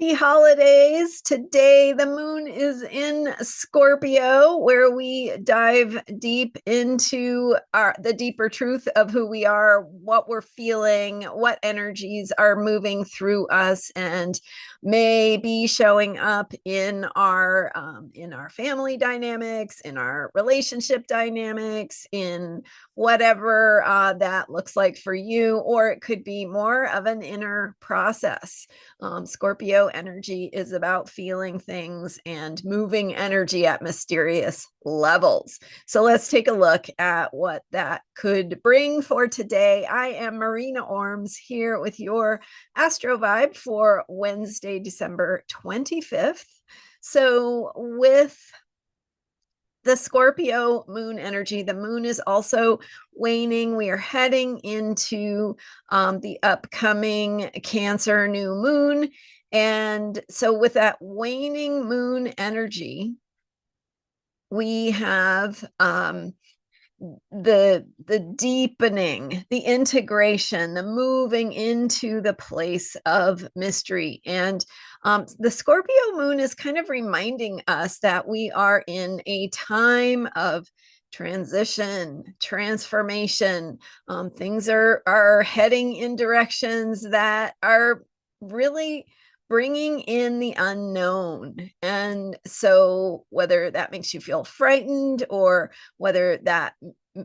Happy holidays. Today, the moon is in Scorpio, where we dive deep into the deeper truth of who we are, what we're feeling, what energies are moving through us, and may be showing up in our family dynamics, in our relationship dynamics, in whatever that looks like for you, or it could be more of an inner process. Scorpio energy is about feeling things and moving energy at mysterious levels. So let's take a look at what that could bring for today. I am Marina Orms here with your Astro Vibe for Wednesday, December 25th. So with the Scorpio moon energy, the moon is also waning. We are heading into the upcoming Cancer new moon. And so, with that waning moon energy, we have the deepening, the integration, the moving into the place of mystery. And the Scorpio moon is kind of reminding us that we are in a time of transition, transformation. Things are heading in directions that are really bringing in the unknown. And so, whether that makes you feel frightened or whether that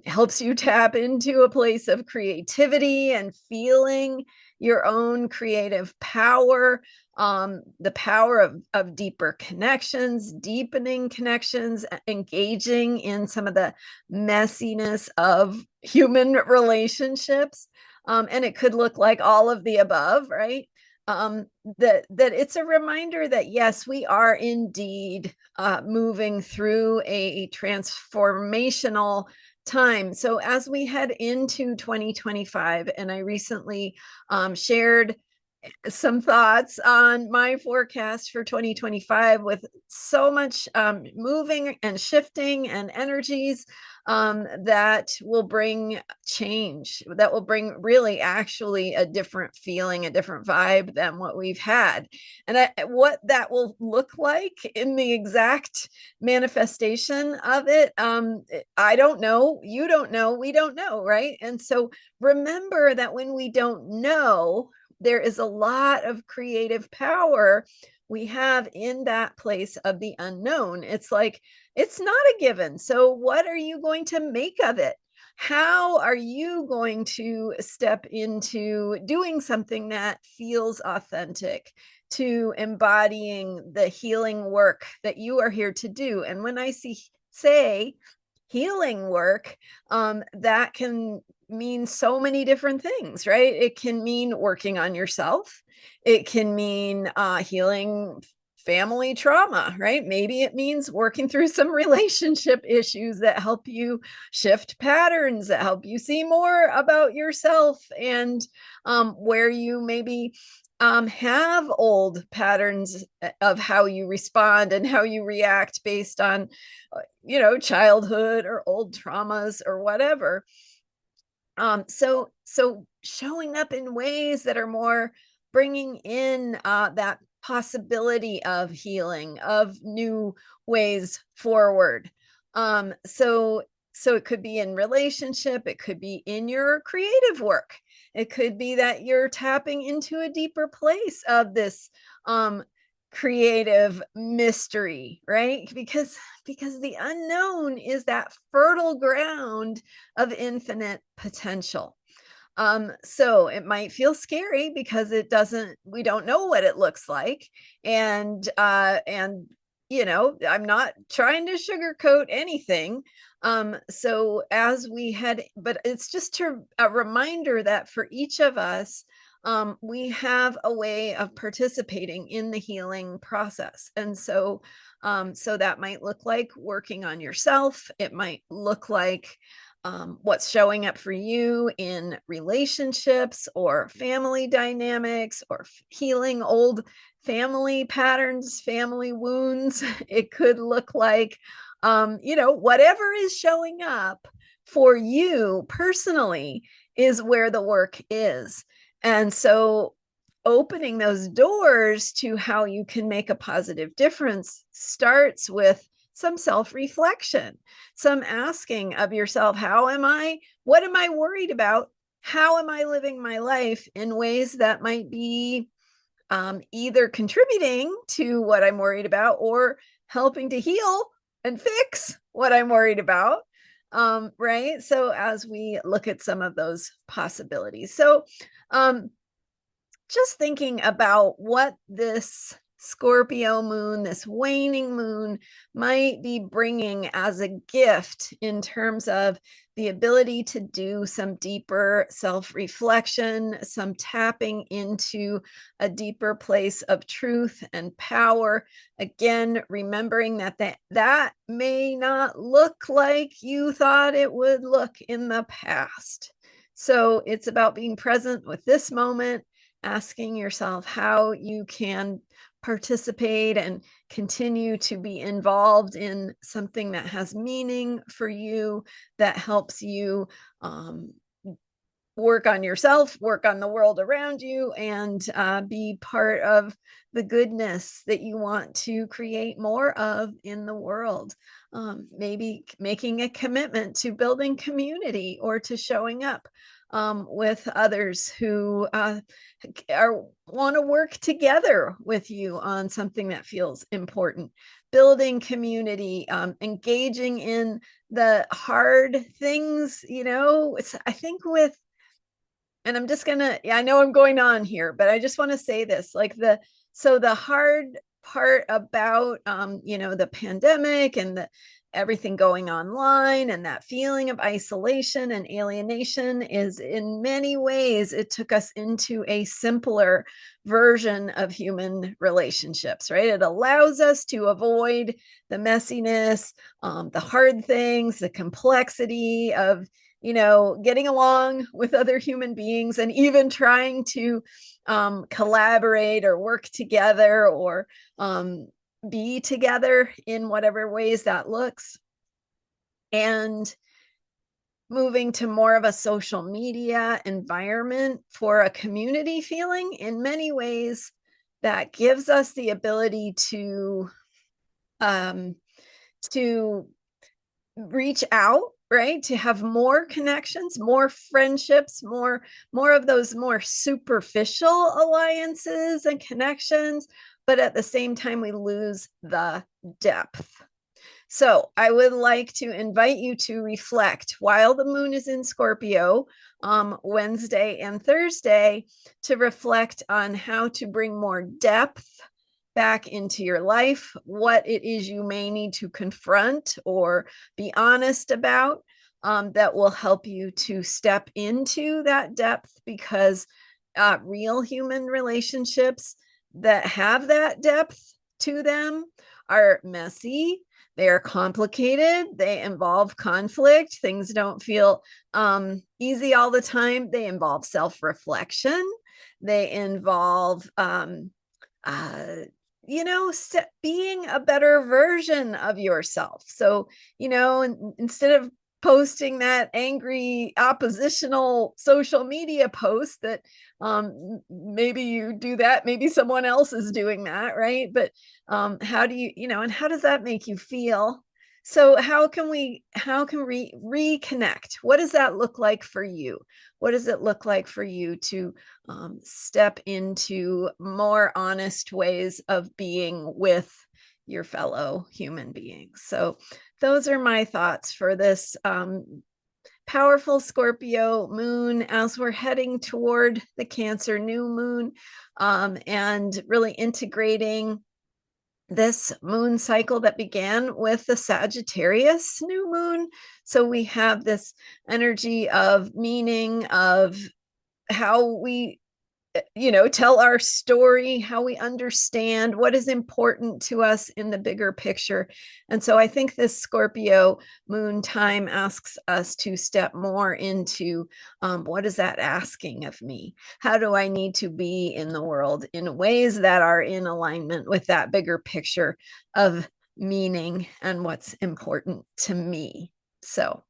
helps you tap into a place of creativity and feeling your own creative power, the power of deeper connections, deepening connections, engaging in some of the messiness of human relationships. And it could look like all of the above, right? That it's a reminder that yes, we are indeed moving through a transformational time. So as we head into 2025, and I recently shared some thoughts on my forecast for 2025 with so much moving and shifting and energies that will bring change, that will bring really actually a different feeling, a different vibe than what we've had. And what that will look like in the exact manifestation of it, I don't know, you don't know, we don't know, right? And so remember that when we don't know, there is a lot of creative power we have in that place of the unknown. It's like, it's not a given. So, what are you going to make of it? How are you going to step into doing something that feels authentic, to embodying the healing work that you are here to do? And when I say healing work, that can mean so many different things, right? It can mean working on yourself. It can mean healing family trauma, right? Maybe it means working through some relationship issues that help you shift patterns, that help you see more about yourself, and where you maybe have old patterns of how you respond and how you react based on, childhood or old traumas or whatever. So showing up in ways that are more bringing in that possibility of healing, of new ways forward. So it could be in relationship, it could be in your creative work, it could be that you're tapping into a deeper place of this creative mystery, right? Because the unknown is that fertile ground of infinite potential. So it might feel scary because we don't know what it looks like. And I'm not trying to sugarcoat anything. So as we head, but it's just a reminder that for each of us, we have a way of participating in the healing process. And so that might look like working on yourself. It might look like what's showing up for you in relationships or family dynamics, or healing old family patterns, family wounds. It could look like, whatever is showing up for you personally is where the work is. And so opening those doors to how you can make a positive difference starts with some self-reflection, some asking of yourself, what am I worried about? How am I living my life in ways that might be either contributing to what I'm worried about or helping to heal and fix what I'm worried about? Right. So as we look at some of those possibilities. So just thinking about what this Scorpio moon, this waning moon, might be bringing as a gift in terms of the ability to do some deeper self-reflection, some tapping into a deeper place of truth and power. Again, remembering that may not look like you thought it would look in the past. So it's about being present with this moment, asking yourself how you can participate and continue to be involved in something that has meaning for you, that helps you work on yourself, work on the world around you, and be part of the goodness that you want to create more of in the world. Maybe making a commitment to building community or to showing up with others who want to work together with you on something that feels important. Building community, engaging in the hard things, I think and I'm just gonna, I know I'm going on here, but I just want to say this, so the hard part about, the pandemic and everything going online and that feeling of isolation and alienation is, in many ways, it took us into a simpler version of human relationships, right? It allows us to avoid the messiness, the hard things, the complexity of getting along with other human beings, and even trying to collaborate or work together or be together in whatever ways that looks. And moving to more of a social media environment for a community feeling, in many ways, that gives us the ability to reach out, right, to have more connections, more friendships, more of those more superficial alliances and connections, but at the same time we lose the depth. So I would like to invite you to reflect while the moon is in Scorpio, Wednesday and Thursday, to reflect on how to bring more depth back into your life, what it is you may need to confront or be honest about, that will help you to step into that depth, because real human relationships that have that depth to them are messy. They are complicated. They involve conflict. Things don't feel easy all the time. They involve self-reflection. They involve being a better version of yourself. So, instead of posting that angry oppositional social media post that maybe you do that, maybe someone else is doing that, right? But how do and how does that make you feel? So how can we reconnect? What does that look like for you? What does it look like for you to step into more honest ways of being with your fellow human beings? So those are my thoughts for this powerful Scorpio moon as we're heading toward the Cancer new moon, and really integrating this moon cycle that began with the Sagittarius new moon. So we have this energy of meaning, of how we tell our story, how we understand what is important to us in the bigger picture. And so I think this Scorpio moon time asks us to step more into what is that asking of me? How do I need to be in the world in ways that are in alignment with that bigger picture of meaning and what's important to me? So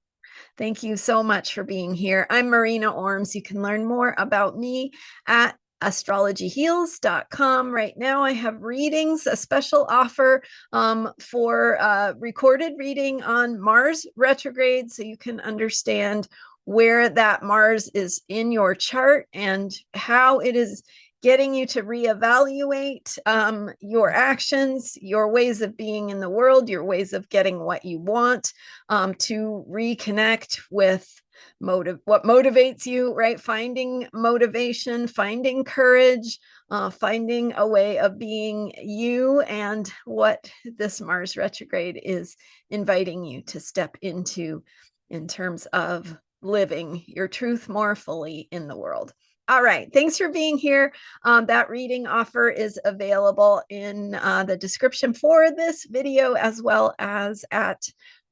thank you so much for being here. I'm Marina Orms. You can learn more about me at astrologyheals.com. Right now, I have readings, a special offer for recorded reading on Mars retrograde, so you can understand where that Mars is in your chart and how it is getting you to reevaluate your actions, your ways of being in the world, your ways of getting what you want, to reconnect with what motivates you, right? Finding motivation, finding courage, finding a way of being you, and what this Mars retrograde is inviting you to step into in terms of living your truth more fully in the world. All right. Thanks for being here. That reading offer is available in the description for this video, as well as at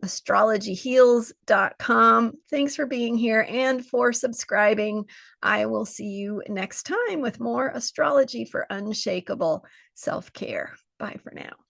astrologyheals.com. Thanks for being here and for subscribing. I will see you next time with more astrology for unshakable self-care. Bye for now.